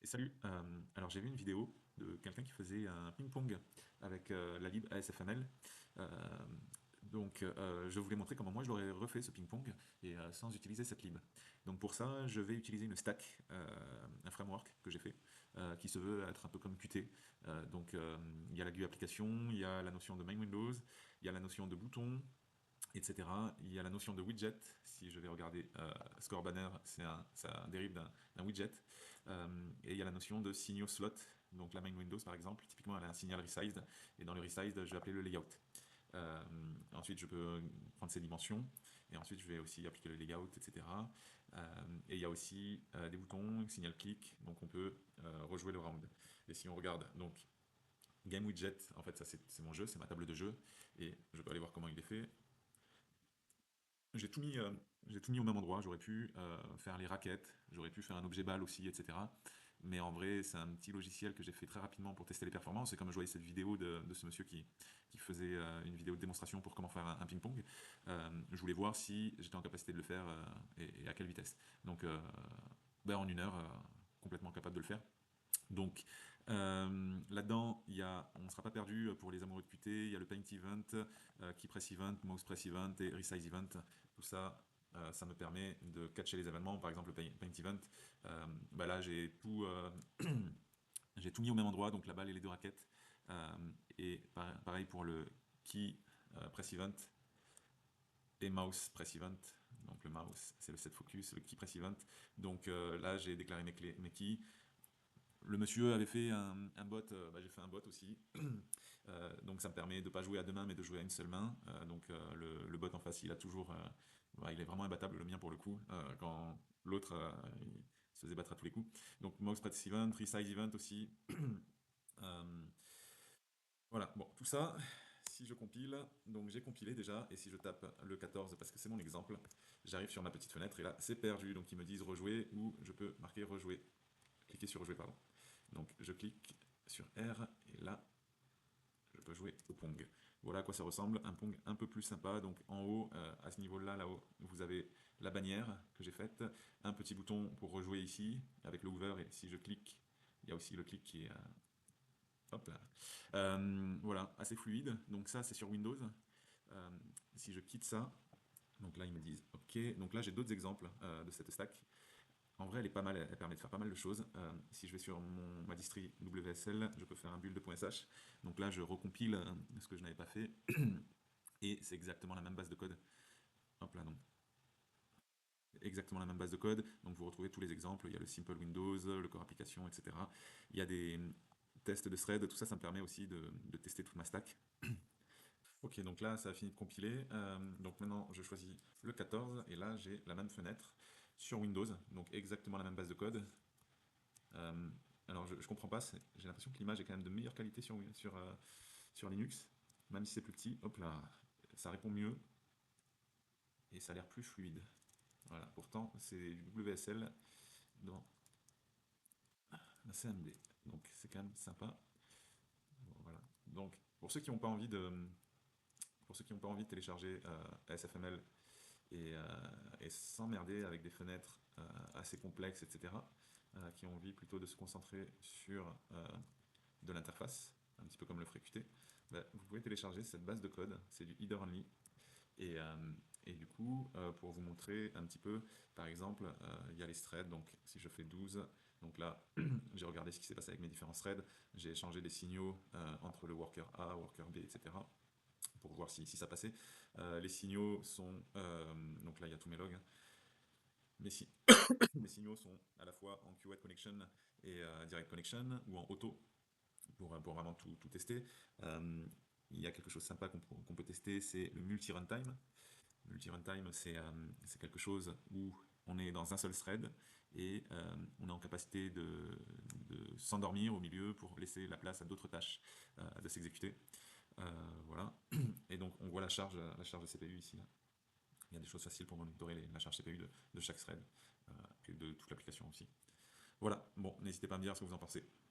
Salut, alors j'ai vu une vidéo de quelqu'un qui faisait un ping-pong avec la lib ASFML. Euh, je voulais montrer comment moi je l'aurais refait ce ping-pong et sans utiliser cette lib. Donc pour ça, je vais utiliser une stack, un framework que j'ai fait, qui se veut être un peu comme Qt. Il y a la GUI application, il y a la notion de main Windows, il y a la notion de bouton, etc. Il y a la notion de widget. Si je vais regarder Score Banner, ça dérive d'un widget. Et il y a la notion de signaux slot. Donc la main Windows, par exemple, typiquement, elle a un signal resized. Et dans le resized, je vais appeler le layout. Euh, Ensuite, je peux prendre ces dimensions. Et ensuite, je vais aussi appliquer le layout, etc. Et il y a aussi des boutons, signal click. Donc on peut rejouer le round. Et si on regarde, donc Game Widget, en fait, ça c'est mon jeu, c'est ma table de jeu. Et je peux aller voir comment il est fait. J'ai tout mis, euh, j'ai tout mis au même endroit. J'aurais pu faire les raquettes, j'aurais pu faire un objet balle aussi, etc. Mais en vrai, c'est un petit logiciel que j'ai fait très rapidement pour tester les performances. Et comme je voyais cette vidéo de ce monsieur qui faisait une vidéo de démonstration pour comment faire un ping-pong, je voulais voir si j'étais en capacité de le faire et à quelle vitesse. Donc, en une heure, complètement capable de le faire. Donc là-dedans, on ne sera pas perdu pour les amoureux de Qt. Il y a le Paint Event, Key Press Event, Mouse Press Event et Resize Event. Tout ça, ça me permet de catcher les événements. Par exemple, le Paint Event, là j'ai tout mis au même endroit, donc la balle et les deux raquettes. Euh, Pareil pour le Key Press Event et Mouse Press Event. Donc le mouse, c'est le set focus, le Key Press Event. Donc là, j'ai déclaré mes keys. Le monsieur avait fait un bot, j'ai fait un bot aussi. Donc ça me permet de ne pas jouer à deux mains mais de jouer à une seule main. Le bot en face il a toujours, il est vraiment imbattable le mien pour le coup. Quand l'autre il se faisait battre à tous les coups. Donc Mouse Practice Event, Resize Event aussi. Euh, voilà, bon tout ça, si je compile, donc j'ai compilé déjà et si je tape le 14 parce que c'est mon exemple, j'arrive sur ma petite fenêtre et là c'est perdu. Donc ils me disent rejouer ou je peux marquer rejouer, cliquer sur rejouer pardon. Donc je clique sur R et là je peux jouer au Pong. Voilà à quoi ça ressemble, un Pong un peu plus sympa. Donc en haut, à ce niveau-là, là-haut, vous avez la bannière que j'ai faite, un petit bouton pour rejouer ici avec le hover et si je clique, il y a aussi le clic qui est hop là. Voilà, assez fluide. Donc ça c'est sur Windows. Euh, Si je quitte ça, donc là ils me disent OK. Donc là j'ai d'autres exemples de cette stack. En vrai, elle est pas mal, elle permet de faire pas mal de choses. Si je vais sur ma distri WSL, je peux faire un build.sh. Donc là, je recompile ce que je n'avais pas fait. Et c'est exactement la même base de code. Hop là, donc exactement la même base de code. Donc vous retrouvez tous les exemples. Il y a le simple Windows, le core application, etc. Il y a des tests de thread. Tout ça, ça me permet aussi de tester toute ma stack. Ok, donc là, ça a fini de compiler. Donc maintenant, je choisis le 14 et là, j'ai la même fenêtre sur Windows. Donc exactement la même base de code. Euh, alors je comprends pas, j'ai l'impression que l'image est quand même de meilleure qualité sur Linux, même si c'est plus petit. Hop là, ça répond mieux et ça a l'air plus fluide. Voilà, pourtant c'est du WSL dans la CMD, donc c'est quand même sympa. Bon, voilà. Donc pour ceux qui n'ont pas envie de télécharger SFML et s'emmerder avec des fenêtres assez complexes, etc., qui ont envie plutôt de se concentrer sur de l'interface, un petit peu comme le ferait Qt, vous pouvez télécharger cette base de code, c'est du header only. Et, euh, et du coup, pour vous montrer un petit peu, par exemple, il y a les threads, donc si je fais 12, donc là, j'ai regardé ce qui s'est passé avec mes différents threads, j'ai échangé des signaux entre le worker A, worker B, etc., pour voir si ça passait. Les signaux sont, donc là il y a tous mes logs, hein. mes, si- mes signaux sont à la fois en queued connection et direct connection, ou en auto, pour vraiment tout tester. Euh, il y a quelque chose de sympa qu'on peut tester, c'est le multi-runtime. Multi-runtime, c'est quelque chose où on est dans un seul thread et on est en capacité de s'endormir au milieu pour laisser la place à d'autres tâches de s'exécuter. Voilà. Et donc on voit la charge de CPU ici. Là. Il y a des choses faciles pour monitorer la charge CPU de chaque thread et de toute l'application aussi. Voilà. Bon, n'hésitez pas à me dire ce que vous en pensez.